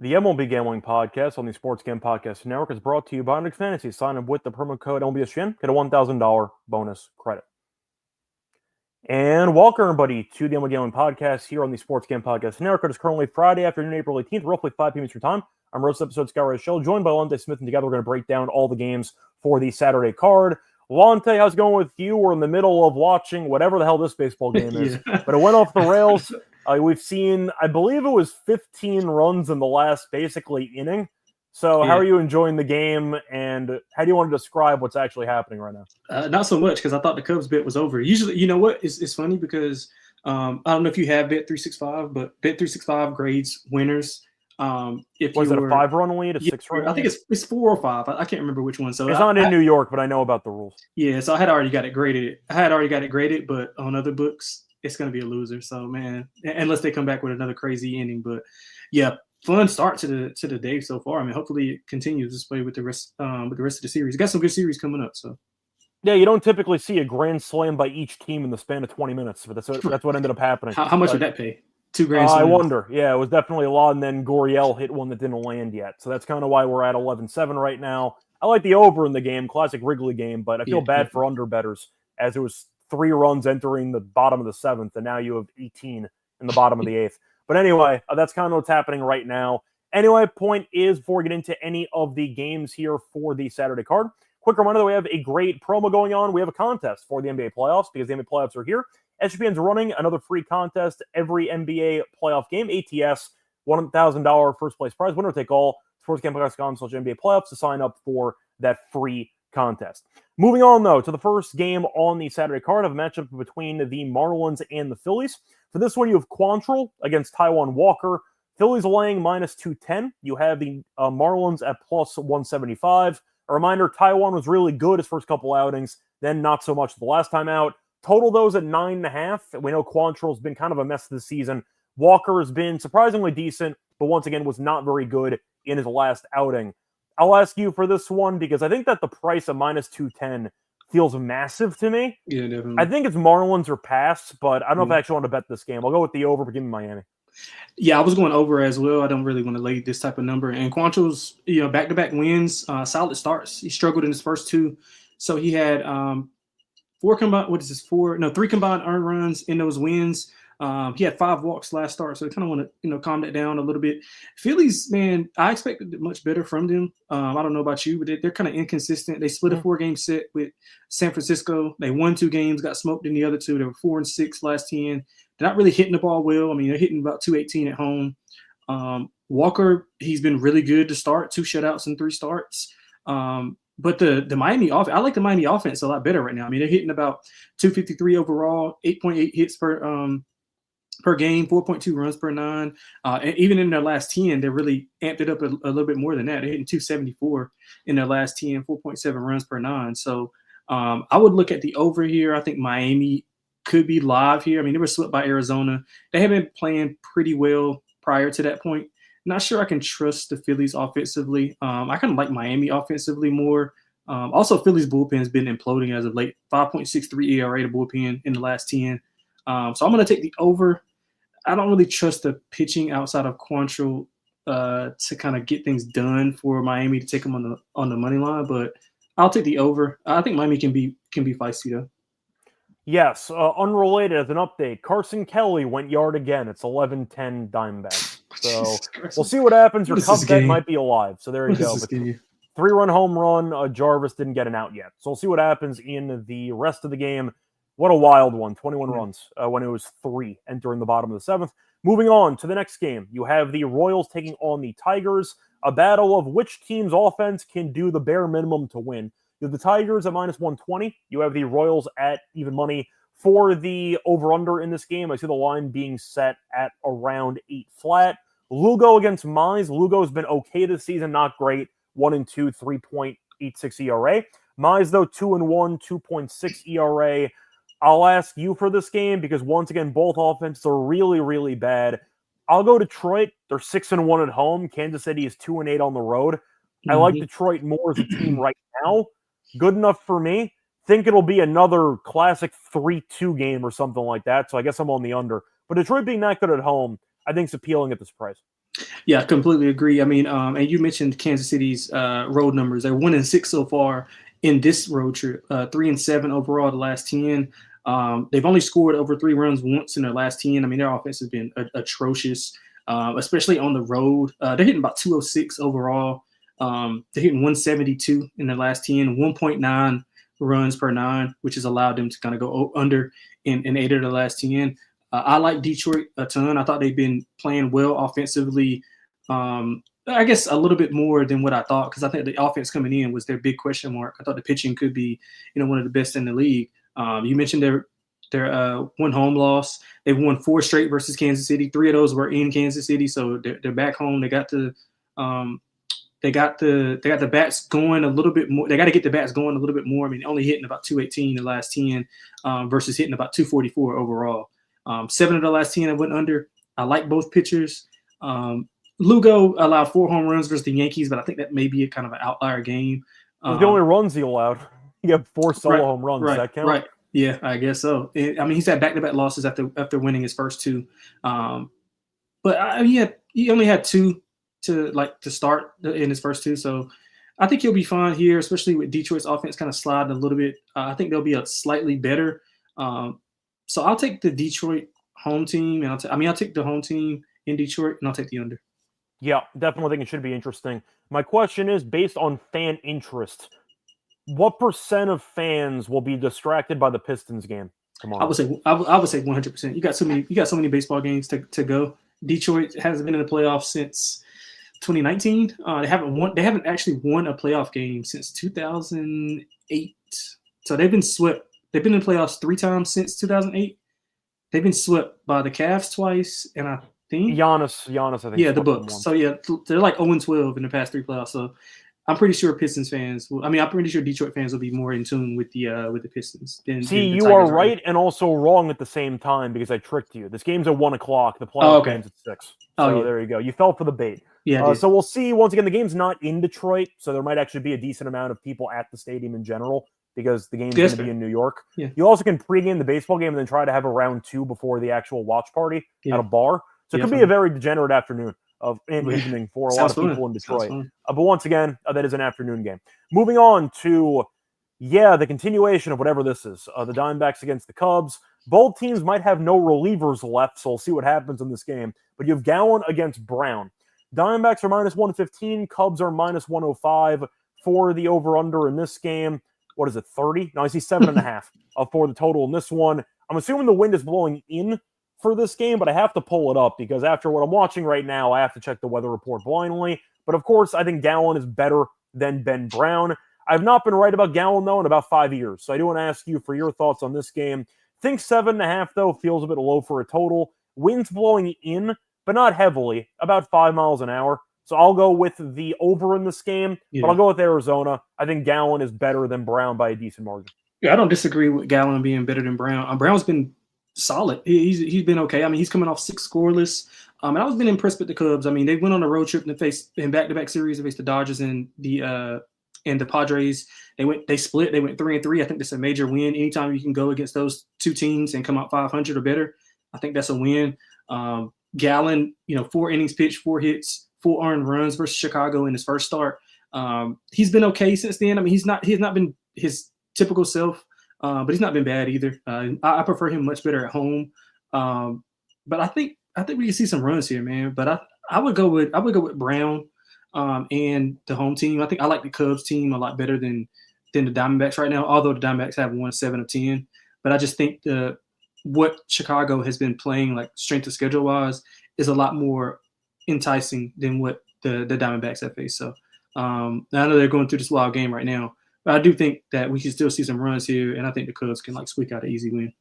The MLB Gambling Podcast on the Sports Game Podcast Network is brought to you by Onyx Fantasy. Sign up with the promo code MLBSGN, get a $1,000 bonus credit. And welcome, everybody, to the MLB Gambling Podcast here on the Sports Game Podcast Network. It is currently Friday afternoon, April 18th, roughly 5 p.m. Eastern Time. I'm roast episode Scott Reichel, joined by Lonte Smith, and together we're going to break down all the games for the Saturday card. Lonte, how's it going with you? We're in the middle of watching whatever the hell this baseball game is, but it went off the rails. We've seen, I believe it was 15 runs in the last basically inning. So how are you enjoying the game, and how do you want to describe what's actually happening right now? Not so much, because I thought the Cubs bet was over. Usually, you know what? It's funny because I don't know if you have Bet365, but Bet365 grades winners. If was it a 5-run lead, a 6-run lead? I think it's 4 or 5. I can't remember which one. So it's not in New York, but I know about the rules. Yeah, so I had already got it graded. But on other books, it's going to be a loser. So, man, unless they come back with another crazy inning. But, yeah, fun start to the day so far. I mean, hopefully it continues this way with the rest of the series. Got some good series coming up. So, yeah, you don't typically see a grand slam by each team in the span of 20 minutes, but that's what ended up happening. How much would that pay? 2 grand slams? I wonder. Yeah, it was definitely a lot, and then Gurriel hit one that didn't land yet. So that's kind of why we're at 11-7 right now. I like the over in the game, classic Wrigley game, but I feel bad for under bettors, as it was 3 runs entering the bottom of the 7th, and now you have 18 in the bottom of the 8th. But anyway, that's kind of what's happening right now. Anyway, point is, before we get into any of the games here for the Saturday card, quick reminder that we have a great promo going on. We have a contest for the NBA playoffs because the NBA playoffs are here. SGPN's running another free contest every NBA playoff game. ATS, $1,000 first place prize, winner take all. SportsGamepodcast.com/NBA playoffs to sign up for that free contest. Moving on, though, to the first game on the Saturday card of a matchup between the Marlins and the Phillies. For this one, you have Quantrill against Taijuan Walker. Phillies laying -210. You have the Marlins at +175. A reminder, Taijuan was really good his first couple outings, then not so much the last time out. Total those at 9.5. We know Quantrill's been kind of a mess this season. Walker has been surprisingly decent, but once again was not very good in his last outing. I'll ask you for this one because I think that the price of -210 feels massive to me. Yeah, definitely. I think it's Marlins or pass, but I don't know if I actually want to bet this game. I'll go with the over, but give me Miami. Yeah, I was going over as well. I don't really want to lay this type of number. And Quantrill's, back-to-back wins, solid starts. He struggled in his first 2. So he had 3 combined earned runs in those wins. He had 5 walks last start, so I kind of want to, calm that down a little bit. Phillies, man, I expected much better from them. I don't know about you, but they're kind of inconsistent. They split a 4-game set with San Francisco. They won 2 games, got smoked in the other 2. They were 4-6 last 10. They're not really hitting the ball well. I mean, they're hitting about 218 at home. Walker, he's been really good to start, 2 shutouts and 3 starts. But the Miami offense, I like the Miami offense a lot better right now. I mean, they're hitting about 253 overall, 8.8 hits per game, 4.2 runs per 9. And even in their last 10, they really amped it up a little bit more than that. They're hitting 274 in their last 10, 4.7 runs per 9. So I would look at the over here. I think Miami could be live here. I mean, they were swept by Arizona. They have been playing pretty well prior to that point. Not sure I can trust the Phillies offensively. I kind of like Miami offensively more. Also, Phillies bullpen has been imploding as of late. 5.63 ERA to bullpen in the last 10. So I'm going to take the over. I don't really trust the pitching outside of Quantrill to kind of get things done for Miami to take them on the money line, but I'll take the over. I think Miami can be feisty though. Yes, unrelated as an update, Carson Kelly went yard again. It's 11-10 Diamondbacks. So we'll see what happens. Your Cub bet might be alive. So there you go. 3-run home run. Jarvis didn't get an out yet. So we'll see what happens in the rest of the game. What a wild one. 21 runs when it was 3 entering the bottom of the 7th. Moving on to the next game. You have the Royals taking on the Tigers. A battle of which team's offense can do the bare minimum to win. You have the Tigers at -120. You have the Royals at even money. For the over-under in this game, I see the line being set at around 8 flat. Lugo against Mize. Lugo's been okay this season, not great. 1-2, 3.86 ERA. Mize, though, 2-1, 2.6 ERA. I'll ask you for this game because, once again, both offenses are really, really bad. I'll go Detroit. They're 6-1 at home. Kansas City is 2-8 on the road. I like Detroit more as a team right now. Good enough for me. Think it'll be another classic 3-2 game or something like that. So I guess I'm on the under. But Detroit being that good at home, I think is appealing at this price. Yeah, I completely agree. I mean, and you mentioned Kansas City's road numbers. They're 1-6 so far in this road trip. 3-7 overall the last 10. They've only scored over 3 runs once in their last 10. I mean, their offense has been atrocious, especially on the road. They're hitting about 206 overall. They're hitting 172 in their last 10, 1.9 runs per 9, which has allowed them to kind of go under in 8 of the last 10. I like Detroit a ton. I thought they've been playing well offensively. I guess a little bit more than what I thought, because I think the offense coming in was their big question mark. I thought the pitching could be, one of the best in the league. You mentioned their one home loss. They've won 4 straight versus Kansas City. 3 of those were in Kansas City, so they're back home. They got the bats going a little bit more. They got to get the bats going a little bit more. I mean, only hitting about 218 in the last 10 versus hitting about 244 overall. 7 of the last 10 I went under. I like both pitchers. Lugo allowed 4 home runs versus the Yankees, but I think that may be a kind of an outlier game. The only runs he allowed. He had 4 solo home runs. Does that count? Right. Yeah, I guess so. I mean, he's had back-to-back losses after winning his first 2. But he only had 2 to start in his first 2. So I think he'll be fine here, especially with Detroit's offense kind of sliding a little bit. I think they'll be a slightly better. So I'll take the Detroit home team, and I'll take the home team in Detroit, and I'll take the under. Yeah, definitely think it should be interesting. My question is, based on fan interest, what % of fans will be distracted by the Pistons game tomorrow? I would say 100%. You got so many baseball games to go. Detroit hasn't been in the playoffs since 2019. They haven't actually won a playoff game since 2008. So they've been swept. They've been in the playoffs 3 times since 2008. They've been swept by the Cavs twice, and I think Giannis, I think. Yeah, the Bucks. So yeah, they're like 0-12 in the past 3 playoffs. So I'm pretty sure Pistons fans I'm pretty sure Detroit fans will be more in tune with the Pistons than See, the you are right and also wrong at the same time, because I tricked you. This game's at 1 o'clock. The playoff game's at 6. So there you go. You fell for the bait. Yeah. So we'll see. Once again, the game's not in Detroit, so there might actually be a decent amount of people at the stadium in general, because the game's going to be in New York. Yeah. You also can pregame the baseball game and then try to have a round 2 before the actual watch party at a bar. So it could be a very degenerate afternoon and evening for a lot of people in Detroit. But once again, that is an afternoon game. Moving on to, the continuation of whatever this is. The Diamondbacks against the Cubs. Both teams might have no relievers left, so we'll see what happens in this game. But you have Gallen against Brown. Diamondbacks are -115. Cubs are -105 for the over-under in this game. What is it, 30? No, I see 7.5 for the total in this one. I'm assuming the wind is blowing in for this game, but I have to pull it up, because after what I'm watching right now, I have to check the weather report blindly. But of course, I think Gallen is better than Ben Brown. I've not been right about Gallen, though, in about 5 years. So I do want to ask you for your thoughts on this game. Think 7.5, though, feels a bit low for a total. Wind's blowing in, but not heavily, about 5 miles an hour. So I'll go with the over in this game, but I'll go with Arizona. I think Gallen is better than Brown by a decent margin. Yeah, I don't disagree with Gallen being better than Brown. Brown's been solid. He's been okay. I mean, he's coming off 6 scoreless. And I've been impressed with the Cubs. I mean, they went on a road trip in back-to-back series. They faced the Dodgers and the Padres. They split. They went 3-3. I think that's a major win. Anytime you can go against those 2 teams and come out 500 or better, I think that's a win. Gallen, 4 innings pitched, 4 hits, 4 earned runs versus Chicago in his first start. He's been okay since then. I mean, he's not been his typical self, but he's not been bad either. I prefer him much better at home. But I think we can see some runs here, man. But I would go with Brown and the home team. I think I like the Cubs team a lot better than the Diamondbacks right now, although the Diamondbacks have won 7 of 10. But I just think what Chicago has been playing, like strength of schedule wise, is a lot more enticing than what the Diamondbacks have faced. So I know they're going through this wild game right now, but I do think that we can still see some runs here, and I think the Cubs can squeak out an easy win.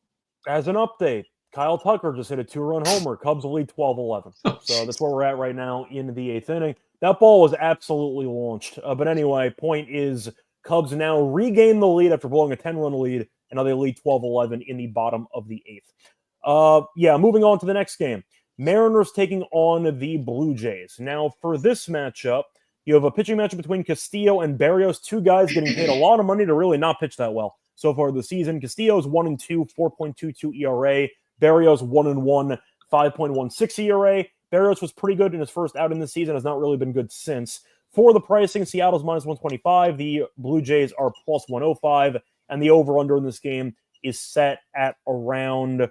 As an update, Kyle Tucker just hit a 2-run homer. Cubs will lead 12-11. So that's where we're at right now in the 8th inning. That ball was absolutely launched. But anyway, point is, Cubs now regain the lead after blowing a 10-run lead, and now they lead 12-11 in the bottom of the 8th. Moving on to the next game. Mariners taking on the Blue Jays. Now, for this matchup, you have a pitching matchup between Castillo and Berrios, 2 guys getting paid a lot of money to really not pitch that well so far this season. Castillo's 1-2, 4.22 ERA. Berrios 1-1, 5.16 ERA. Barrios was pretty good in his first outing this season, has not really been good since. For the pricing, Seattle's minus 125, the Blue Jays are plus 105, and the over-under in this game is set at around,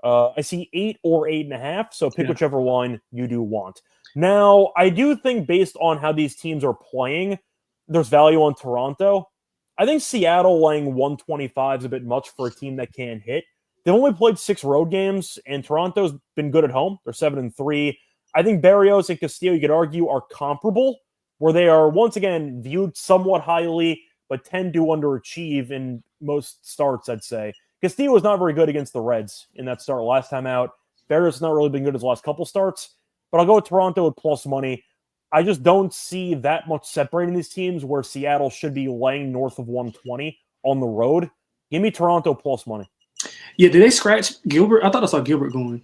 I see 8 or 8.5, so pick whichever one you do want. Now, I do think based on how these teams are playing, there's value on Toronto. I think Seattle laying 125 is a bit much for a team that can't hit. They've only played 6 road games, and Toronto's been good at home. They're 7-3. I think Barrios and Castillo, you could argue, are comparable, where they are, once again, viewed somewhat highly, but tend to underachieve in most starts, I'd say. Castillo was not very good against the Reds in that start last time out. Barrios has not really been good his last couple starts, but I'll go with Toronto with plus money. I just don't see that much separating these teams where Seattle should be laying north of 120 on the road. Give me Toronto plus money. Yeah, did they scratch Gilbert? I thought I saw Gilbert going.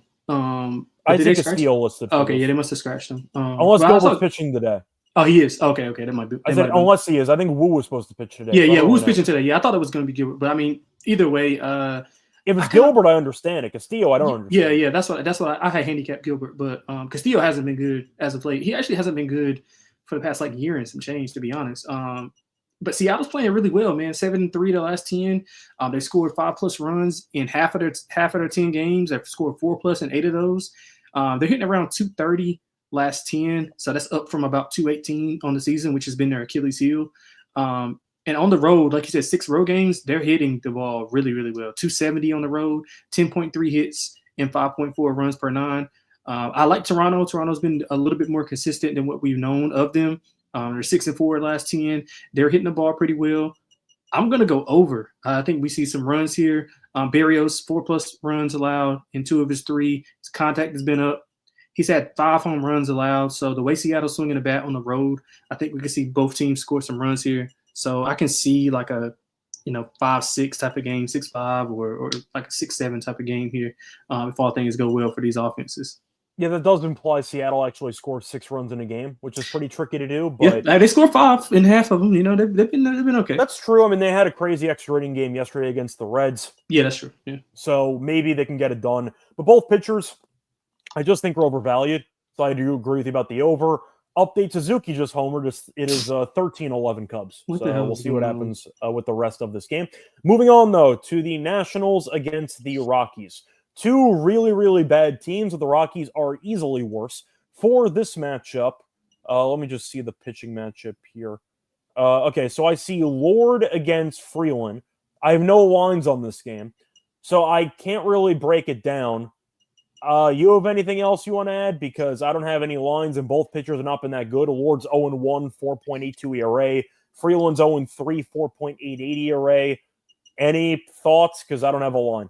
I think Castillo listed. Okay, yeah, they must have scratched him. Unless Gilbert's pitching today. Oh, he is. Okay, that might be. I said unless he is. I think Wu was supposed to pitch today. Yeah, Wu was pitching today. Yeah, I thought it was going to be Gilbert, but I mean, either way, if it's Gilbert, I understand it. Castillo, I don't understand. Yeah, that's what I had handicapped Gilbert, but Castillo hasn't been good as of late. He actually hasn't been good for the past year and some change, to be honest. But Seattle's playing really well, man. 7-3 the last 10. They scored 5+ runs in half of their 10 games. They've scored 4+ in 8 of those. They're hitting around 230 last 10, so that's up from about 218 on the season, which has been their Achilles heel. And on the road, like you said, 6 road games, they're hitting the ball really, really well. 270 on the road, 10.3 hits, and 5.4 runs per 9. I like Toronto. Toronto's been a little bit more consistent than what we've known of them. They're 6-4 last 10. They're hitting the ball pretty well. I'm going to go over. I think we see some runs here. Barrios, 4+ runs allowed in 2 of his 3. His contact has been up. He's had 5 home runs allowed. So the way Seattle's swinging the bat on the road, I think we can see both teams score some runs here. So I can see like a 5-6 type of game, 6-5, or like a 6-7 type of game here if all things go well for these offenses. Yeah, that does imply Seattle actually scores 6 runs in a game, which is pretty tricky to do. But yeah, they scored 5 in half of them. They've been okay. That's true. I mean, they had a crazy extra inning game yesterday against the Reds. Yeah, that's true. Yeah. So maybe they can get it done. But both pitchers, I just think are overvalued. So I do agree with you about the over. Update, Suzuki just homered. It is 13-11 Cubs. So we'll see what happens with the rest of this game. Moving on, though, to the Nationals against the Rockies. 2 really, really bad teams. The Rockies are easily worse. For this matchup, let me just see the pitching matchup here. Okay, so I see Lord against Freeland. I have no lines on this game, so I can't really break it down. You have anything else you want to add? Because I don't have any lines, and both pitchers have not been that good. Lord's 0-1, 4.82 ERA. Freeland's 0-3, 4.88 ERA. Any thoughts? Because I don't have a line.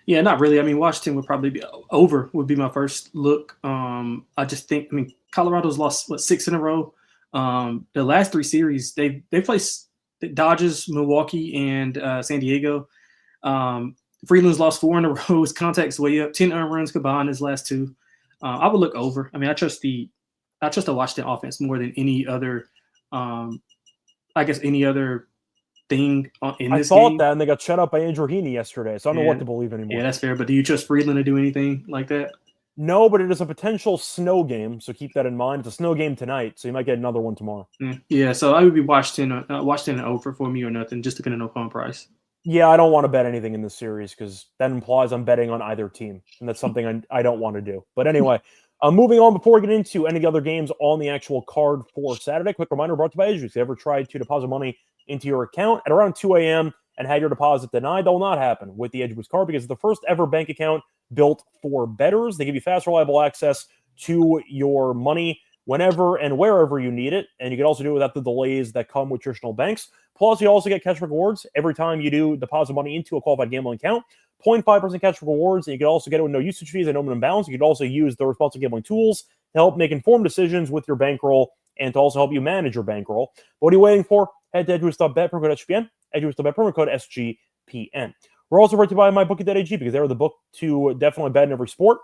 Yeah, not really. I mean, Washington would probably be over, would be my first look. I just think, Colorado's lost, 6 in a row. The last 3 series, they placed the Dodgers, Milwaukee, and San Diego. Freeland's lost 4 in a row. His contact's way up. 10 earned runs combined his last 2. I would look over. I trust the Washington offense more than any other, any other thing in this game. I thought that, and they got shut up by Andrew Heaney yesterday, so I don't know what to believe anymore. Yeah, that's fair. But do you trust Freeland to do anything like that? No, but it is a potential snow game, so keep that in mind. It's a snow game tonight, so you might get another one tomorrow. Yeah, so I would be Washington over for me or nothing, just depending on home price. Yeah, I don't want to bet anything in this series because that implies I'm betting on either team, and that's something I don't want to do. But anyway, moving on, before we get into any of the other games on the actual card for Saturday, quick reminder brought to you by Edgewood. If you ever tried to deposit money into your account at around 2 a.m. and had your deposit denied, that will not happen with the Edgewood card because it's the first ever bank account built for bettors. They give you fast, reliable access to your money whenever and wherever you need it, and you can also do it without the delays that come with traditional banks. Plus, you also get cashback rewards every time you do deposit money into a qualified gambling account. 0.5% cashback rewards, and you can also get it with no usage fees and no minimum balance. You can also use the responsible gambling tools to help make informed decisions with your bankroll and to also help you manage your bankroll. What are you waiting for? Head to Edgewood.bet, promo code SGPN, Edgewood.bet, promo code SGPN. We're also brought to you by MyBookie.ag because they're the book to definitely bet in every sport.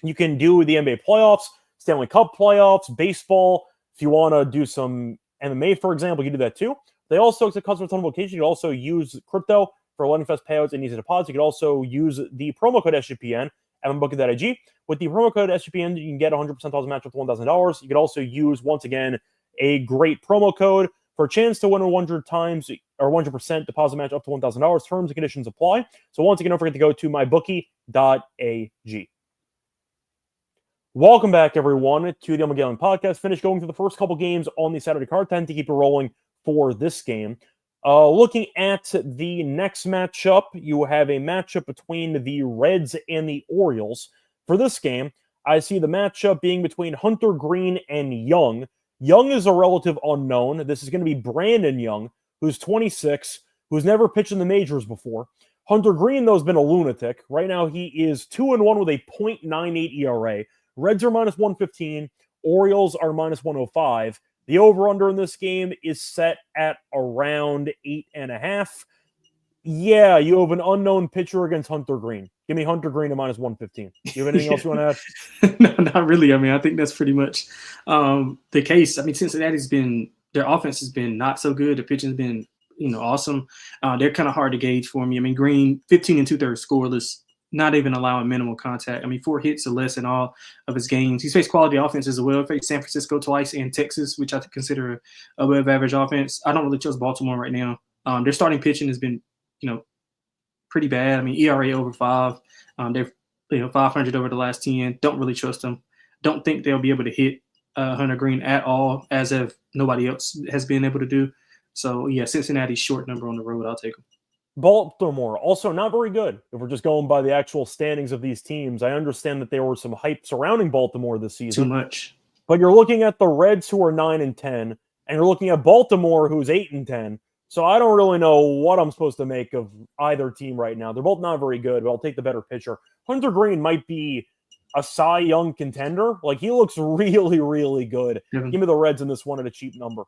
You can do the NBA playoffs, Stanley Cup playoffs, baseball. If you want to do some MMA, for example, you can do that too. They also accept customer ton location. You can also use crypto for lending fast payouts and easy deposits. You can also use the promo code SGPN at MyBookie.ag. With the promo code SGPN, you can get 100% odds match up to $1,000. You can also use, once again, a great promo code for a chance to win 100 times or 100% deposit match up to $1,000. Terms and conditions apply. So once again, don't forget to go to MyBookie.ag. Welcome back, everyone, to the Magellan Podcast. Finished going through the first couple games on the Saturday card. Time to keep it rolling for this game. Looking at the next matchup, you have a matchup between the Reds and the Orioles. For this game, I see the matchup being between Hunter Green and Young. Young is a relative unknown. This is going to be Brandon Young, who's 26, who's never pitched in the majors before. Hunter Green, though, has been a lunatic. Right now, he is 2-1 with a .98 ERA. Reds are minus 115. Orioles are minus 105. The over-under in this game is set at around 8.5. Yeah, you have an unknown pitcher against Hunter Green. Give me Hunter Green at minus 115. Do you have anything else you want to add? No, not really. I mean, I think that's pretty much the case. I mean, their offense has been not so good. The pitching's been, awesome. They're kind of hard to gauge for me. I mean, Green, 15 and 2/3 scoreless, not even allowing minimal contact. I mean, 4 hits or less in all of his games. He's faced quality offenses as well. He faced San Francisco twice and Texas, which I consider a above average offense. I don't really trust Baltimore right now. Their starting pitching has been, pretty bad. I mean, ERA over 5. They're 500 over the last 10. Don't really trust them. Don't think they'll be able to hit Hunter Green at all, as if nobody else has been able to do. So, yeah, Cincinnati's short number on the road. I'll take them. Baltimore, also not very good. If we're just going by the actual standings of these teams, I understand that there were some hype surrounding Baltimore this season. Too much. But you're looking at the Reds, who are 9-10, and you're looking at Baltimore, who's 8-10. So I don't really know what I'm supposed to make of either team right now. They're both not very good, but I'll take the better pitcher. Hunter Green might be a Cy Young contender. Like, he looks really, really good. Mm-hmm. Give me the Reds in this one at a cheap number.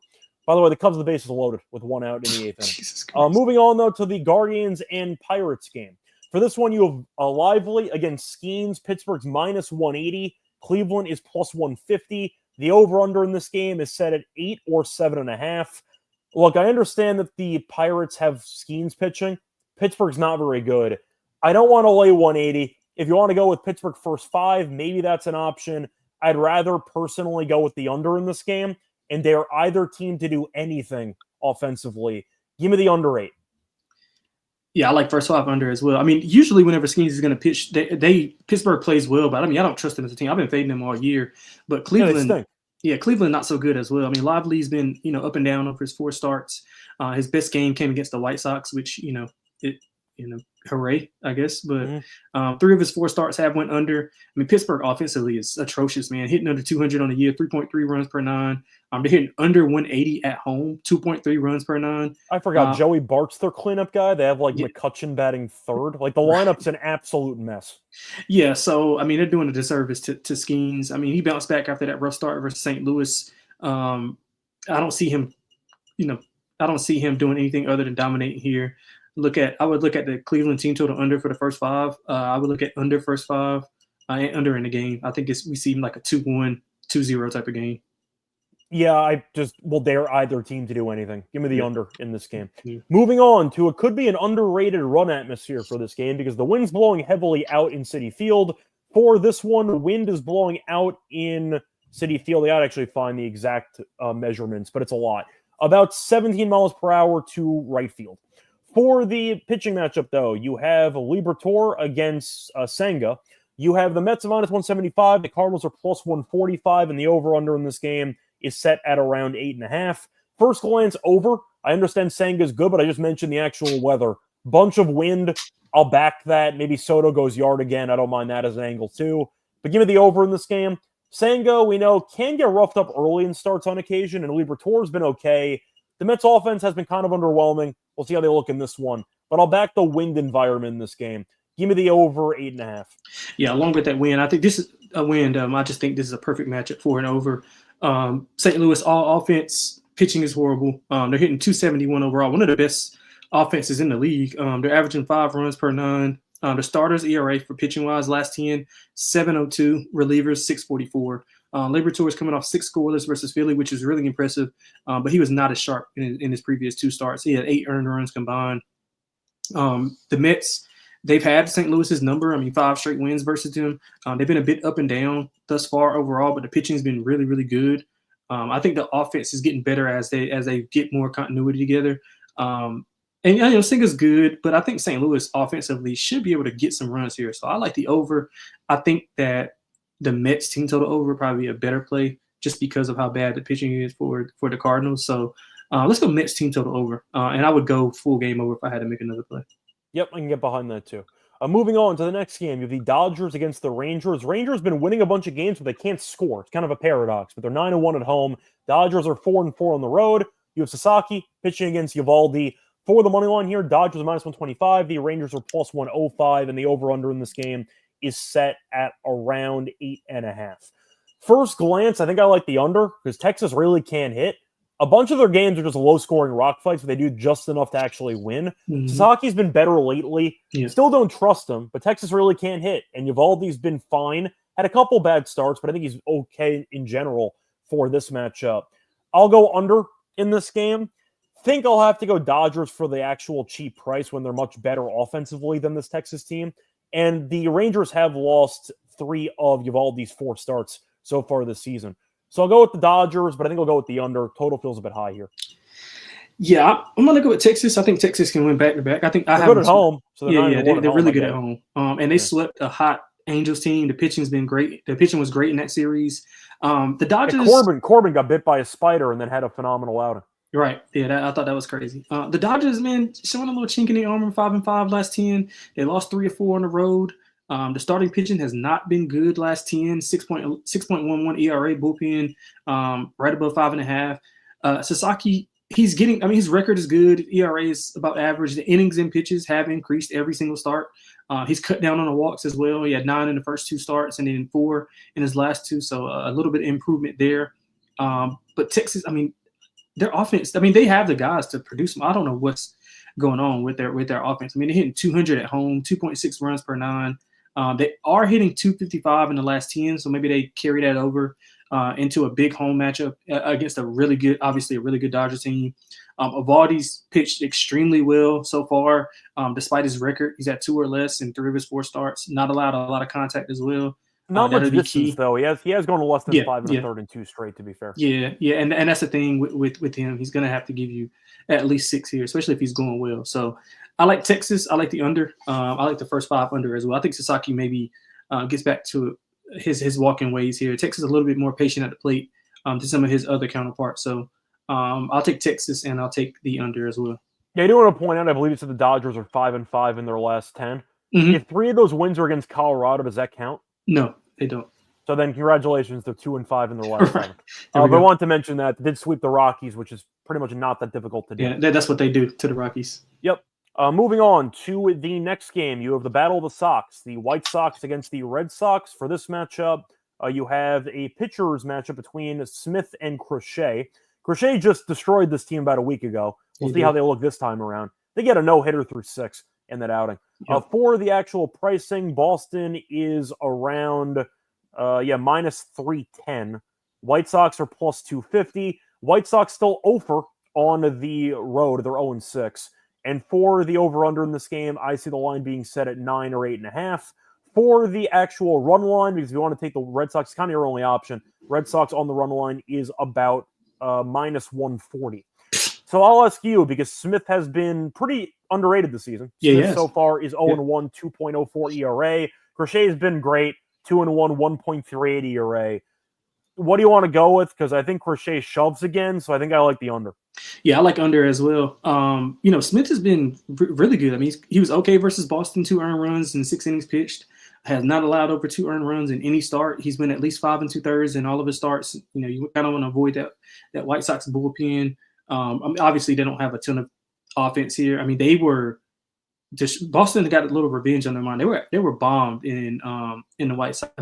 By the way, the Cubs, the base is loaded with 1 out in the 8th inning. Moving on, though, to the Guardians and Pirates game. For this one, you have a lively against Skeens. Pittsburgh's minus 180. Cleveland is plus 150. The over-under in this game is set at 8 or 7.5. Look, I understand that the Pirates have Skeens pitching. Pittsburgh's not very good. I don't want to lay 180. If you want to go with Pittsburgh first 5, maybe that's an option. I'd rather personally go with the under in this game, and dare either team to do anything offensively. Give me the under 8. Yeah, I like first 5 under as well. I mean, usually whenever Skeens is going to pitch, Pittsburgh plays well, but I mean, I don't trust them as a team. I've been fading them all year. But Cleveland... Yeah, Cleveland not so good as well. I mean, Lively's been, up and down over his 4 starts. His best game came against the White Sox, which, hooray, I guess. But 3 of his 4 starts have went under. I mean, Pittsburgh offensively is atrocious, man. Hitting under 200 on the year, 3.3 runs per 9. They're hitting under 180 at home, 2.3 runs per 9. I forgot Joey Bart's their cleanup guy. They have McCutchen batting 3rd. Like, the lineup's an absolute mess. Yeah, so I mean, they're doing a disservice to Skeens. I mean, he bounced back after that rough start versus St. Louis. I don't see him, doing anything other than dominating here. I would look at the Cleveland team total under for the first 5. I would look at under first 5 and under in the game. I think we see like a 2-1, 2-0 type of game. Yeah, I just will dare either team to do anything. Give me the under in this game. Yeah. Moving on to it could be an underrated run atmosphere for this game because the wind's blowing heavily out in Citi Field. For this one, the wind is blowing out in Citi Field. They ought to actually find the exact measurements, but it's a lot. About 17 miles per hour to right field. For the pitching matchup, though, you have Liberatore against Senga. You have the Mets minus 175. The Cardinals are plus 145, and the over-under in this game is set at around 8.5. First glance over. I understand Senga's good, but I just mentioned the actual weather. Bunch of wind. I'll back that. Maybe Soto goes yard again. I don't mind that as an angle, too. But give me the over in this game. Senga, we know, can get roughed up early in starts on occasion, and Liberatore's been okay. The Mets offense has been kind of underwhelming. We'll see how they look in this one. But I'll back the wind environment in this game. Give me the over 8.5. Yeah, along with that wind, I think this is a wind. I just think this is a perfect matchup for an over. St. Louis, all offense, pitching is horrible. They're hitting 271 overall, one of the best offenses in the league. They're averaging 5 runs per 9. The starters ERA for pitching-wise, last 10, 7.02. Relievers, 6.44. Liberatore is coming off 6 scoreless versus Philly, which is really impressive. But he was not as sharp in his previous 2 starts. He had 8 earned runs combined. The Mets, they've had St. Louis's number. I mean, 5 straight wins versus them. They've been a bit up and down thus far overall, but the pitching's been really, really good. I think the offense is getting better as they get more continuity together. And Singer's good, but I think St. Louis offensively should be able to get some runs here. So I like the over. I think that the Mets team total over probably a better play just because of how bad the pitching is for the Cardinals. So let's go Mets team total over. And I would go full game over if I had to make another play. Yep, I can get behind that too. Moving on to the next game, you have the Dodgers against the Rangers. Rangers been winning a bunch of games, but they can't score. It's kind of a paradox, but they're 9-1 at home. Dodgers are 4-4 on the road. You have Sasaki pitching against Eovaldi. For the money line here, Dodgers minus 125. The Rangers are plus 105, and the over-under in this game is set at around 8.5. First glance, I think I like the under because Texas really can't hit. A bunch of their games are just low-scoring rock fights, but they do just enough to actually win. Mm-hmm. Sasaki's been better lately. Yeah. Still don't trust him, but Texas really can't hit. And Eovaldi's been fine. Had a couple bad starts, but I think he's okay in general for this matchup. I'll go under in this game. Think I'll have to go Dodgers for the actual cheap price when they're much better offensively than this Texas team. And the Rangers have lost 3 of Eovaldi's 4 starts so far this season. So I'll go with the Dodgers, but I think I'll go with the under. Total feels a bit high here. Yeah, I'm going to go with Texas. I think Texas can win back-to-back. I think they're good at home. So they're really good at home. And they swept a hot Angels team. The pitching's been great. The pitching was great in that series. The Dodgers. Corbin got bit by a spider and then had a phenomenal outing. Right. Yeah, I thought that was crazy. The Dodgers, man, showing a little chink in the armor, 5-5 last 10. They lost 3 or 4 on the road. The starting pitching has not been good last 10, 6.11 ERA bullpen, right above 5.5. Sasaki, his record is good. ERA is about average. The innings and pitches have increased every single start. He's cut down on the walks as well. He had 9 in the first 2 starts and then 4 in his last 2. So a little bit of improvement there. But Texas, their offense, they have the guys to produce them. I don't know what's going on with their offense. They're hitting 200 at home, 2.6 runs per 9. They are hitting 255 in the last 10, so maybe they carry that over into a big home matchup against a really good Dodgers team. Eovaldi's pitched extremely well so far, despite his record. He's at 2 or less in 3 of his 4 starts. Not allowed a lot of contact as well. Not much distance, though. He has gone to less than 5 1/3 and 2 straight, to be fair. Yeah, and that's the thing with him. He's going to have to give you at least 6 here, especially if he's going well. So I like Texas. I like the under. I like the first 5 under as well. I think Sasaki maybe gets back to his walking ways here. Texas is a little bit more patient at the plate to some of his other counterparts. So I'll take Texas, and I'll take the under as well. Yeah, I do want to point out, I believe it said the Dodgers are 5-5 in their last 10. Mm-hmm. If 3 of those wins are against Colorado, does that count? No, they don't. So then congratulations, they're 2-5 in their last 7. But I want to mention that they did sweep the Rockies, which is pretty much not that difficult to do. Yeah, that's what they do to the Rockies. Yep. Moving on to the next game, you have the Battle of the Sox, the White Sox against the Red Sox. For this matchup, you have a pitchers matchup between Smith and Crochet. Crochet just destroyed this team about a week ago. We'll see how they look this time around. They get a no-hitter through 6 in that outing. Yep. For the actual pricing, Boston is around minus 310. White Sox are plus 250. White Sox still over on the road. They're 0-6. And for the over-under in this game, I see the line being set at 9 or 8.5. For the actual run line, because if you want to take the Red Sox, it's kind of your only option. Red Sox on the run line is about minus 140. So I'll ask you, because Smith has been pretty underrated this season. Smith so far is 0-1, 2.04 ERA. Crochet has been great, 2-1, 1.38 ERA. What do you want to go with? Because I think Crochet shoves again, so I think I like the under. Yeah, I like under as well. Smith has been really good. He was okay versus Boston, 2 earned runs and 6 innings pitched. Has not allowed over 2 earned runs in any start. He's been at least 5 2/3 in all of his starts. You kind of want to avoid that White Sox bullpen. Obviously, they don't have a ton of offense here. They were just Boston got a little revenge on their mind. They were bombed in the White Sox.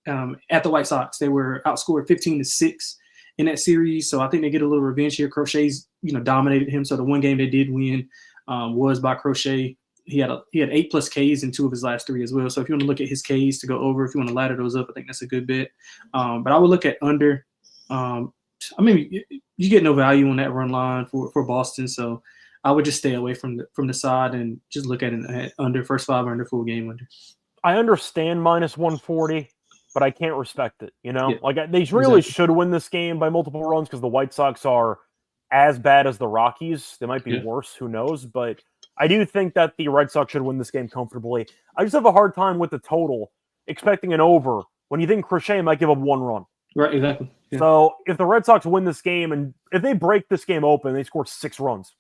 At the White Sox, they were outscored 15-6 in that series. So I think they get a little revenge here. Crochet's dominated him. So the one game they did win was by Crochet. He had 8+ Ks in 2 of his last 3 as well. So if you want to look at his Ks to go over, if you want to ladder those up, I think that's a good bet. But I would look at under. You get no value on that run line for Boston. So I would just stay away from the side and just look at it under first 5 under full game under. I understand minus 140, but I can't respect it. You know, Yeah, they really should win this game by multiple runs because the White Sox are as bad as the Rockies. They might be worse, who knows? But I do think that the Red Sox should win this game comfortably. I just have a hard time with the total, expecting an over when you think Crochet might give up 1 run. Right, exactly. Yeah. So if the Red Sox win this game, and if they break this game open, they score 6 runs,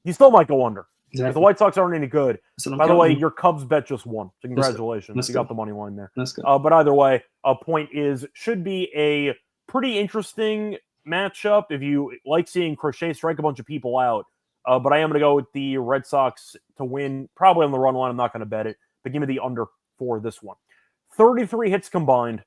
you still might go under. Exactly. If the White Sox aren't any good. By the way, your Cubs bet just won. So congratulations. You got the money line there. But either way, a point is, should be a pretty interesting matchup if you like seeing Crochet strike a bunch of people out. But I am going to go with the Red Sox to win, probably on the run line. I'm not going to bet it, but give me the under for this one. 33 hits combined,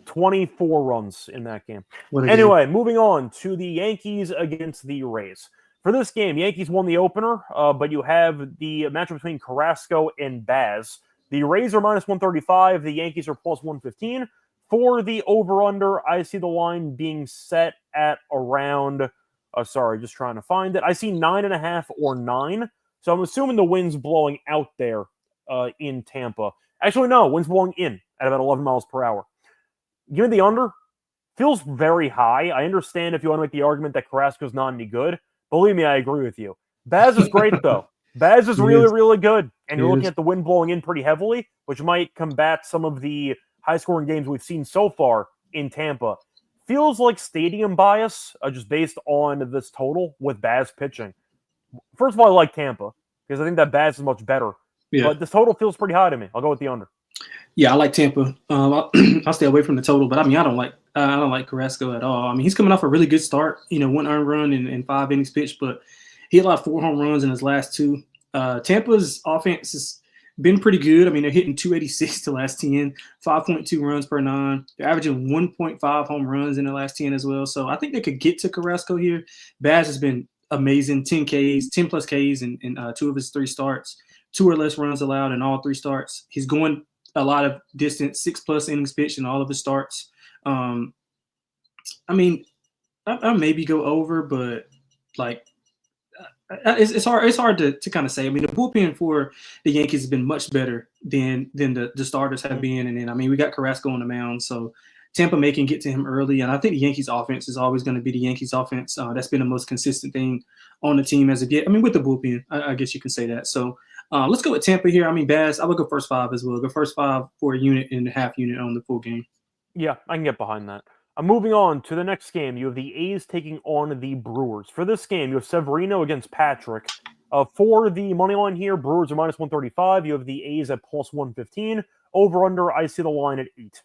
24 runs in that game. Anyway, moving on to the Yankees against the Rays. For this game, Yankees won the opener, but you have the matchup between Carrasco and Baz. The Rays are minus 135. The Yankees are plus 115. For the over-under, I see the line being set at around, just trying to find it. I see 9.5 or 9. So I'm assuming the wind's blowing out there in Tampa. Actually, no, wind's blowing in at about 11 miles per hour. Give me the under. Feels very high. I understand if you want to make the argument that Carrasco's not any good. Believe me, I agree with you. Baz is great, though. Baz is really, really good. And you're looking at the wind blowing in pretty heavily, which might combat some of the high-scoring games we've seen so far in Tampa. Feels like stadium bias, just based on this total with Baz pitching. First of all, I like Tampa, because I think that Baz is much better. Yeah. But this total feels pretty high to me. I'll go with the under. Yeah, I like Tampa. I'll stay away from the total, but I mean, I don't like Carrasco at all. I mean, he's coming off a really good start. 1 earned run and 5 innings pitched, but he allowed 4 home runs in his last 2. Tampa's offense has been pretty good. I mean, they're hitting 286 to last 10, 5.2 runs per 9. They're averaging 1.5 home runs in the last 10 as well. So I think they could get to Carrasco here. Baz has been amazing, 10 plus Ks in 2 of his 3 starts, 2 or less runs allowed in all 3 starts. He's going a lot of distance, 6+ innings pitched in all of his starts. I mean, I maybe go over, but like it's hard to kind of say. I mean, the bullpen for the Yankees has been much better than the starters have been. And then, I mean, we got Carrasco on the mound, so Tampa may can get to him early. And I think the Yankees offense is always going to be the Yankees offense. That's been the most consistent thing on the team as of yet. I mean, with the bullpen, I guess you can say that. So let's go with Tampa here. I mean, Baz, I would go first 5 as well. Go first 5 for a unit and a half unit on the full game. Yeah, I can get behind that. Moving on to the next game, you have the A's taking on the Brewers. For this game, you have Severino against Patrick. For the money line here, Brewers are minus 135. You have the A's at plus 115. Over under, I see the line at 8.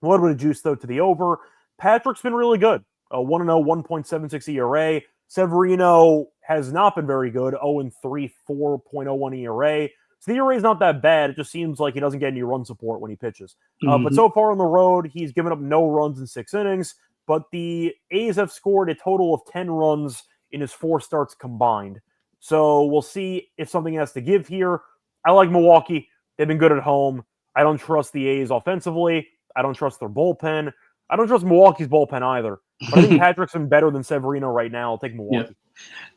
A little bit of juice, though, to the over. Patrick's been really good. 1-0, 1.76 ERA. Severino has not been very good. 0-3, 4.01 ERA. So the ERA is not that bad. It just seems like he doesn't get any run support when he pitches. But so far on the road, he's given up no runs in 6 innings. But the A's have scored a total of 10 runs in his 4 starts combined. So we'll see if something has to give here. I like Milwaukee. They've been good at home. I don't trust the A's offensively. I don't trust their bullpen. I don't trust Milwaukee's bullpen either. But I think Patrick's been better than Severino right now. I'll take Milwaukee.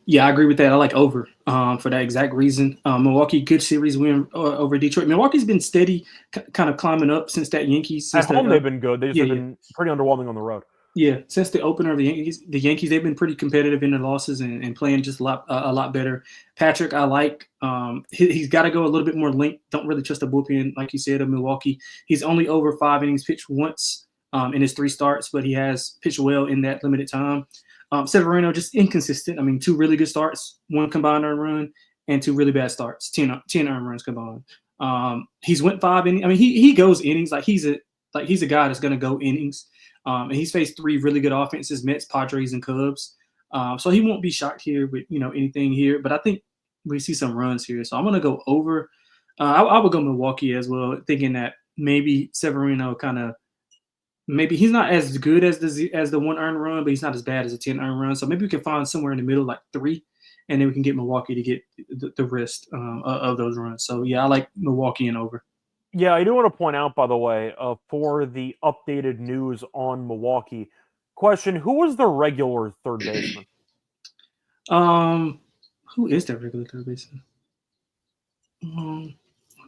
Yeah, I agree with that. I like over for that exact reason. Milwaukee, good series win over Detroit. Milwaukee's been steady, kind of climbing up since that Yankees. At home, they've been good. They've been pretty underwhelming on the road. Yeah, since the opener of the Yankees, they've been pretty competitive in their losses and playing just a lot better. Patrick, I like. He's got to go a little bit more linked. Don't really trust the bullpen, like you said, of Milwaukee. He's only over 5 innings pitched once in his 3 starts, but he has pitched well in that limited time. Severino just inconsistent. I mean, 2 really good starts, 1 combined earned run, and 2 really bad starts, 10 earned runs combined. He's went 5 innings. I mean, he goes innings he's a guy that's going to go innings. And he's faced 3 really good offenses: Mets, Padres, and Cubs. So he won't be shocked here with anything here. But I think we see some runs here. So I'm going to go over. I would go Milwaukee as well, thinking that maybe Severino maybe he's not as good as the 1 earned run, but he's not as bad as a 10 earned run. So maybe we can find somewhere in the middle, like 3, and then we can get Milwaukee to get the rest of those runs. So, yeah, I like Milwaukee and over. Yeah, I do want to point out, by the way, for the updated news on Milwaukee, question, who was the regular third baseman? Who Who is that regular third baseman? I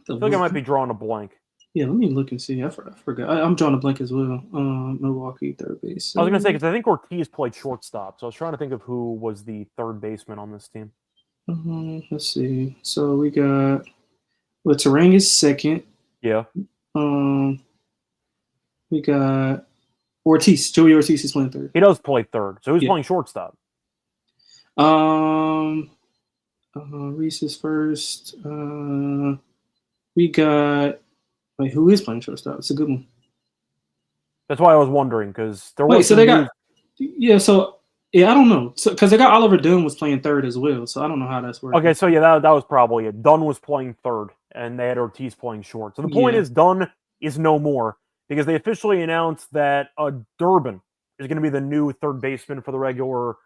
feel like I might be drawing a blank. Yeah, let me look and see. I forgot. I'm drawing a blank as well. Milwaukee third base. I was going to say, because I think Ortiz played shortstop, so I was trying to think of who was the third baseman on this team. Let's see. So we got Terang is second. Yeah. We got Ortiz. Joey Ortiz is playing third. He does play third, so he's playing shortstop. Reese is first. We got. Wait, who is playing shortstop? It's a good one. That's why I was wondering, because there was. Wait, so they got. Yeah, so yeah, I don't know, because they got Oliver Dunn was playing third as well, so I don't know how that's working. Okay, so yeah, that was probably it. Dunn was playing third, and they had Ortiz playing short. So the point is, Dunn is no more because they officially announced that Durbin is going to be the new third baseman for the regular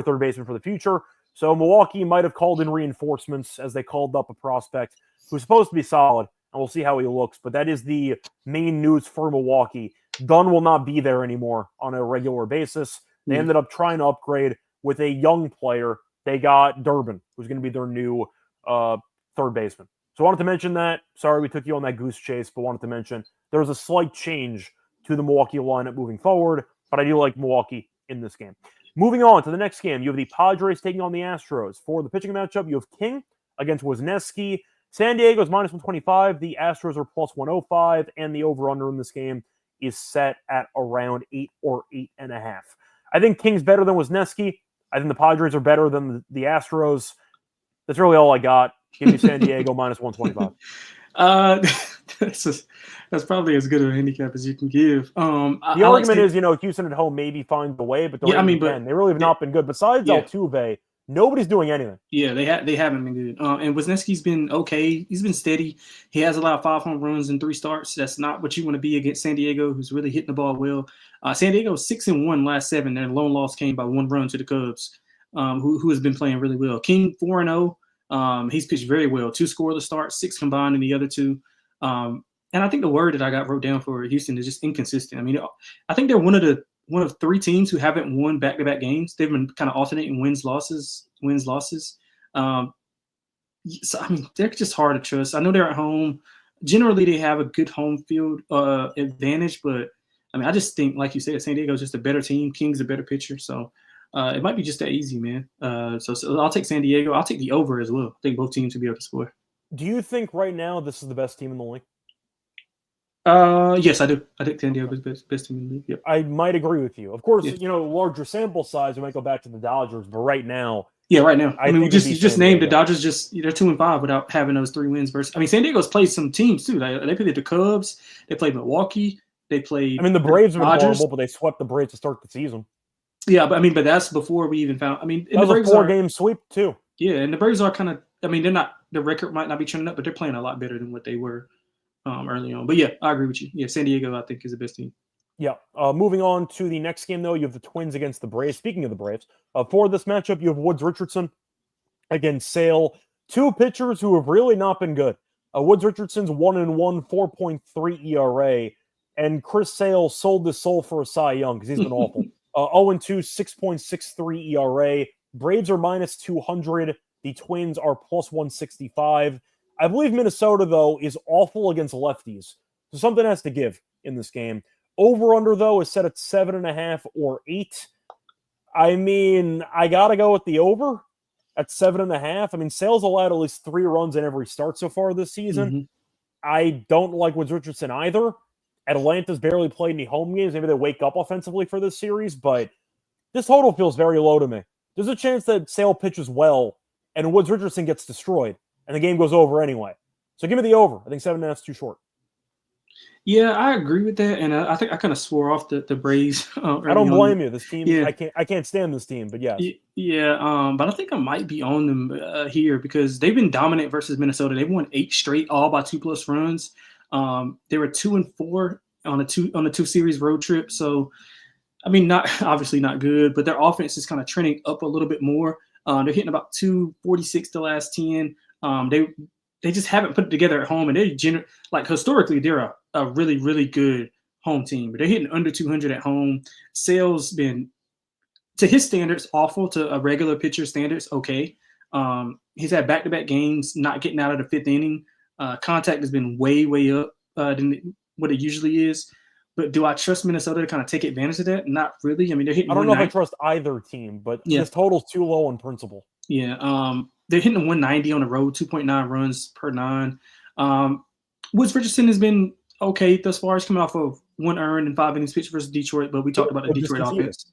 third baseman for the future. So Milwaukee might have called in reinforcements as they called up a prospect who's supposed to be solid, and we'll see how he looks. But that is the main news for Milwaukee. Dunn will not be there anymore on a regular basis. They ended up trying to upgrade with a young player. They got Durbin, who's going to be their new third baseman. So I wanted to mention that. Sorry we took you on that goose chase, but wanted to mention there's a slight change to the Milwaukee lineup moving forward, but I do like Milwaukee in this game. Moving on to the next game, you have the Padres taking on the Astros. For the pitching matchup, you have King against Wisniewski. San Diego's minus 125. The Astros are plus 105, and the over-under in this game is set at around 8 or 8.5. I think King's better than Wisniewski. I think the Padres are better than the Astros. That's really all I got. Give me San Diego minus 125. That's probably as good of a handicap as you can give. The argument is, Houston at home maybe finds a way, but they really have not been good. Besides Altuve, nobody's doing anything. Yeah, they haven't been good. And Wisniewski's been okay. He's been steady. He has allowed 5 home runs in 3 starts. That's not what you want to be against San Diego, who's really hitting the ball well. San Diego 6-1 last 7. Their lone loss came by 1 run to the Cubs, who has been playing really well. King 4-0. He's pitched very well. 2 scoreless starts, 6 combined in the other 2. And I think the word that I got wrote down for Houston is just inconsistent. I mean, I think they're one of 3 teams who haven't won back-to-back games. They've been kind of alternating wins, losses. So, I mean, they're just hard to trust. I know they're at home. Generally, they have a good home field advantage, but I mean, I just think, like you said, San Diego's just a better team. King's a better pitcher, so it might be just that easy, man. So I'll take San Diego. I'll take the over as well. I think both teams will be able to score. Do you think right now this is the best team in the league? Yes, I do. I think San Diego is best team in the league. Yep. I might agree with you. Of course, larger sample size, we might go back to the Dodgers, but right now. Yeah, right now. I mean, you just named the Dodgers. They're 2-5 without having those 3 wins versus. I mean, San Diego's played some teams too. They played the Cubs. They played Milwaukee. They played. I mean, the Braves have been horrible, but they swept the Braves to start the season. Yeah, but that's before we even found. I mean, that was a 4-game sweep too. Yeah, and the Braves are kind of. I mean, they're not. The record might not be trending up, but they're playing a lot better than what they were early on. But yeah, I agree with you. Yeah, San Diego, I think, is the best team. Yeah. Moving on to the next game, though, you have the Twins against the Braves. Speaking of the Braves, for this matchup, you have Woods Richardson against Sale. 2 pitchers who have really not been good. Woods Richardson's 1-1, 4.3 ERA, and Chris Sale sold his soul for a Cy Young because he's been awful. 0-2, 6.63 ERA. Braves are minus 200. The Twins are plus 165. I believe Minnesota, though, is awful against lefties. So something has to give in this game. Over-under, though, is set at 7.5 or 8. I mean, I got to go with the over at 7.5. I mean, Sale's allowed at least 3 runs in every start so far this season. Mm-hmm. I don't like Woods Richardson either. Atlanta's barely played any home games. Maybe they wake up offensively for this series, but this total feels very low to me. There's a chance that Sale pitches well and Woods Richardson gets destroyed and the game goes over anyway. So give me the over. I think 7.5 is too short. Yeah, I agree with that, and I think I kind of swore off the Braves. I don't blame you. This team, yeah. I can't stand this team, but yes. Yeah, but I think I might be on them here because they've been dominant versus Minnesota. They've won 8 straight, all by 2+ runs. They were 2-4 on a 2-series road trip. So, I mean, obviously not good, but their offense is kind of trending up a little bit more. They're hitting about 246 the last 10. They just haven't put it together at home, and they're historically they're a really, really good home team, but they're hitting under 200 at home. Sale's been, to his standards, awful. To a regular pitcher standards, okay. He's had back-to-back games, not getting out of the fifth inning. Contact has been way, way up than what it usually is. But do I trust Minnesota to kind of take advantage of that? Not really. I mean, they're hitting. I don't know if I trust either team, but this total's too low in principle. Yeah. They're hitting 190 on the road, 2.9 runs per 9. Woods Richardson has been okay thus far. He's coming off of 1 earned and 5 innings pitched versus Detroit, but we talked about the Detroit offense.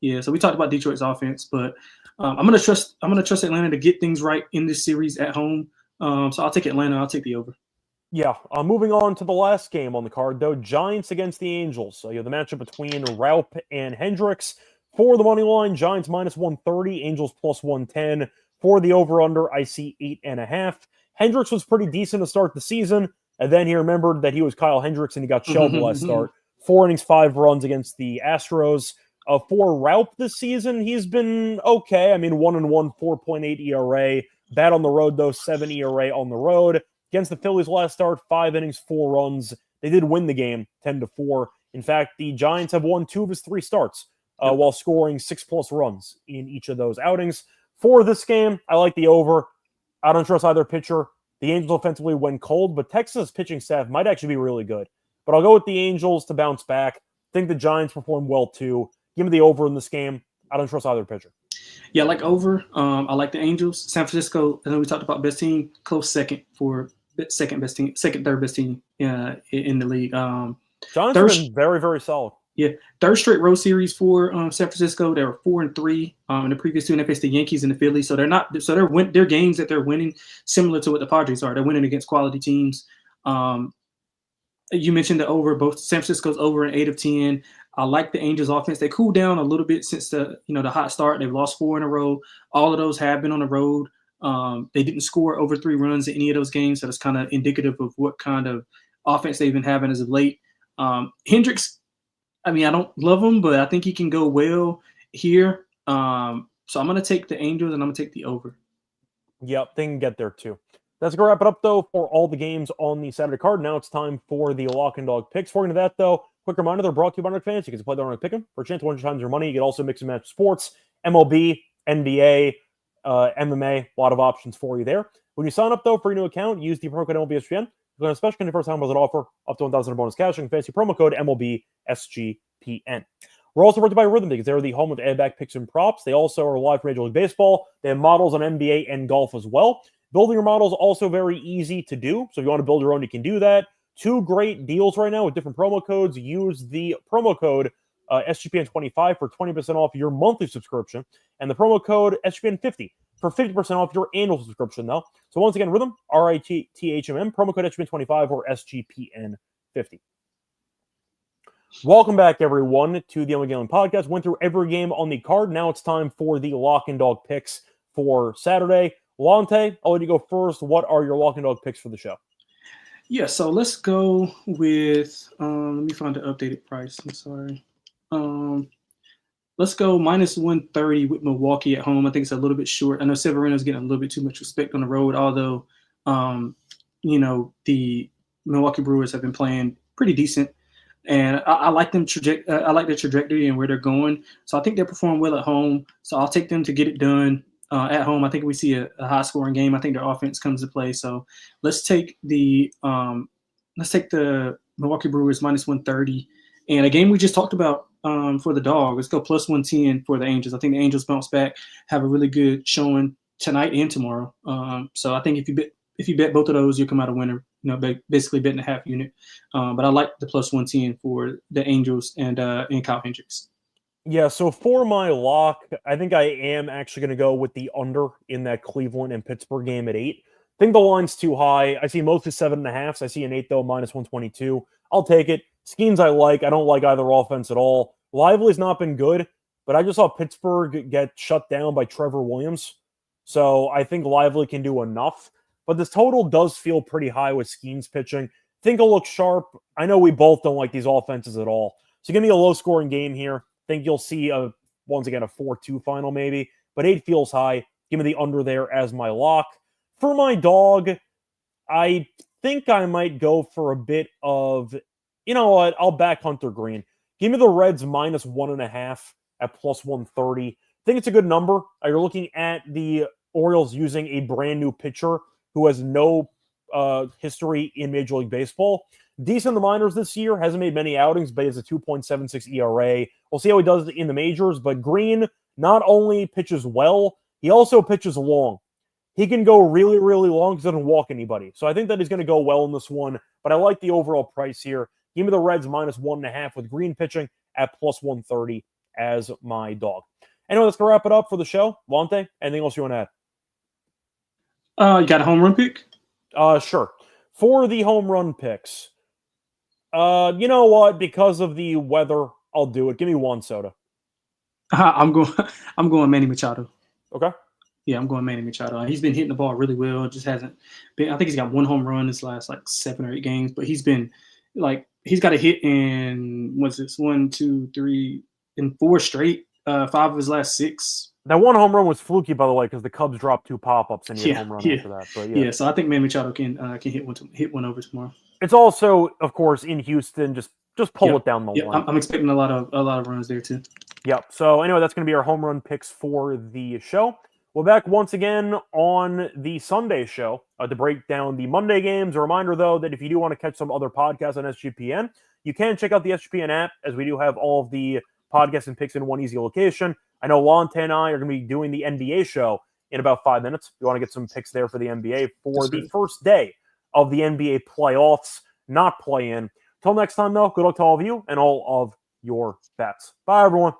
Yeah, so we talked about Detroit's offense, but I'm gonna trust Atlanta to get things right in this series at home. So I'll take Atlanta. I'll take the over. Yeah. Moving on to the last game on the card, though, Giants against the Angels. So you have the matchup between Raup and Hendricks. For the money line, Giants minus 130, Angels plus 110. For the over-under, I see 8.5. Hendricks was pretty decent to start the season, and then he remembered that he was Kyle Hendricks, and he got shelled last start. 4 innings, 5 runs against the Astros. For Raup this season, he's been okay. I mean, 1-1, 4.8 ERA. Bad on the road, though, 7 ERA on the road. Against the Phillies last start, 5 innings, 4 runs. They did win the game, 10-4. In fact, the Giants have won 2 of his 3 starts while scoring 6+ runs in each of those outings. For this game, I like the over. I don't trust either pitcher. The Angels offensively went cold, but Texas' pitching staff might actually be really good. But I'll go with the Angels to bounce back. I think the Giants perform well, too. Give me the over in this game. I don't trust either pitcher. Yeah, I like over. I like the Angels. San Francisco, I know we talked about best team, close second for second best team, third best team in the league. Giants have been very, very solid. Yeah, third straight road series for San Francisco. They were 4-3 in the previous 2, and they faced the Yankees and the Phillies. So they're games that they're winning similar to what the Padres are. They're winning against quality teams. You mentioned the over. Both San Francisco's over in 8 of 10. I like the Angels offense. They cooled down a little bit since the hot start. They've lost 4 in a row. All of those have been on the road. They didn't score over 3 runs in any of those games. So that's kind of indicative of what kind of offense they've been having as of late. Hendricks, I mean, I don't love him, but I think he can go well here. So I'm going to take the Angels, and I'm going to take the over. Yep, they can get there too. That's going to wrap it up, though, for all the games on the Saturday card. Now it's time for the Lock and Dog picks. Before we get into that, though, quick reminder, they're brought to you by Nick Fans. You can play their own pick 'em for a chance to win 100 times your money. You can also mix and match sports, MLB, NBA, MMA, a lot of options for you there. When you sign up, though, for your new account, use the promo code MLB SGPN. You're going to special first time was an offer up to $1,000 bonus cash. And fancy promo code MLB SGPN. We're also brought to you by Rhythm because they're the home of ad-back picks and props. They also are live for Major League Baseball. They have models on NBA and golf as well. Building your model is also very easy to do. So if you want to build your own, you can do that. 2 great deals right now with different promo codes. Use the promo code SGPN25 for 20% off your monthly subscription, and the promo code SGPN50 for 50% off your annual subscription, though. So once again, Rhythm, RITHMM, promo code SGPN25 or SGPN50. Welcome back, everyone, to the MLB Gambling Podcast. Went through every game on the card. Now it's time for the Lock and Dog picks for Saturday. Lonte, I'll let you go first. What are your Lock and Dog picks for the show? Yeah, so let's go with let me find the updated price. I'm sorry. Let's go minus 130 with Milwaukee at home. I think it's a little bit short. I know Severino's getting a little bit too much respect on the road, although the Milwaukee Brewers have been playing pretty decent. And I like them I like their trajectory and where they're going. So I think they'll perform well at home. So I'll take them to get it done at home. I think we see a high-scoring game. I think their offense comes to play. So let's take the Milwaukee Brewers minus 130. And a game we just talked about for the dog. Let's go plus 110 for the Angels. I think the Angels bounce back, have a really good showing tonight and tomorrow. So I think if you bet both of those, you'll come out a winner. Basically betting a half unit. But I like the plus 110 for the Angels and Kyle Hendricks. Yeah, so for my lock, I think I am actually going to go with the under in that Cleveland and Pittsburgh game at 8. I think the line's too high. I see mostly 7.5. I see an 8, though, minus 122. I'll take it. Schemes I like. I don't like either offense at all. Lively's not been good, but I just saw Pittsburgh get shut down by Trevor Williams. So I think Lively can do enough. But this total does feel pretty high with Skeens pitching. Think it'll look sharp. I know we both don't like these offenses at all. So give me a low-scoring game here. Think you'll see, once again, a 4-2 final maybe. But 8 feels high. Give me the under there as my lock. For my dog, I think I might go for a bit of, you know what, I'll back Hunter Green. Give me the Reds minus 1.5 at plus 130. I think it's a good number. You're looking at the Orioles using a brand new pitcher who has no history in Major League Baseball. Decent in the minors this year, hasn't made many outings, but he has a 2.76 ERA. We'll see how he does in the majors, but Green not only pitches well, he also pitches long. He can go really, really long because he doesn't walk anybody. So I think that he's going to go well in this one, but I like the overall price here. Give me the Reds minus 1.5 with Green pitching at plus 130 as my dog. Anyway, let's go wrap it up for the show. Lonte, anything else you want to add? You got a home run pick? Sure. For the home run picks, you know what? Because of the weather, I'll do it. Give me Juan Soto. I'm going Manny Machado. Okay. Yeah, I'm going Manny Machado. He's been hitting the ball really well. Just hasn't been. I think he's got 1 home run this last 7 or 8 games, but he's been he's got a hit in what's this 1, 2, 3, in 4 straight. 5 of his last 6. That 1 home run was fluky, by the way, because the Cubs dropped 2 pop-ups and he had a home run after that. But yeah. So I think Manny Machado can hit one over tomorrow. It's also, of course, in Houston. Just pull it down the line. I'm expecting a lot of runs there too. Yep. So anyway, that's going to be our home run picks for the show. We're back once again on the Sunday show to break down the Monday games. A reminder, though, that if you do want to catch some other podcasts on SGPN, you can check out the SGPN app, as we do have all of the podcasts and picks in one easy location. I know Lonte and I are going to be doing the NBA show in about 5 minutes. If you want to get some picks there for the NBA for the first day of the NBA playoffs, not play-in. Till next time, though, good luck to all of you and all of your bets. Bye, everyone.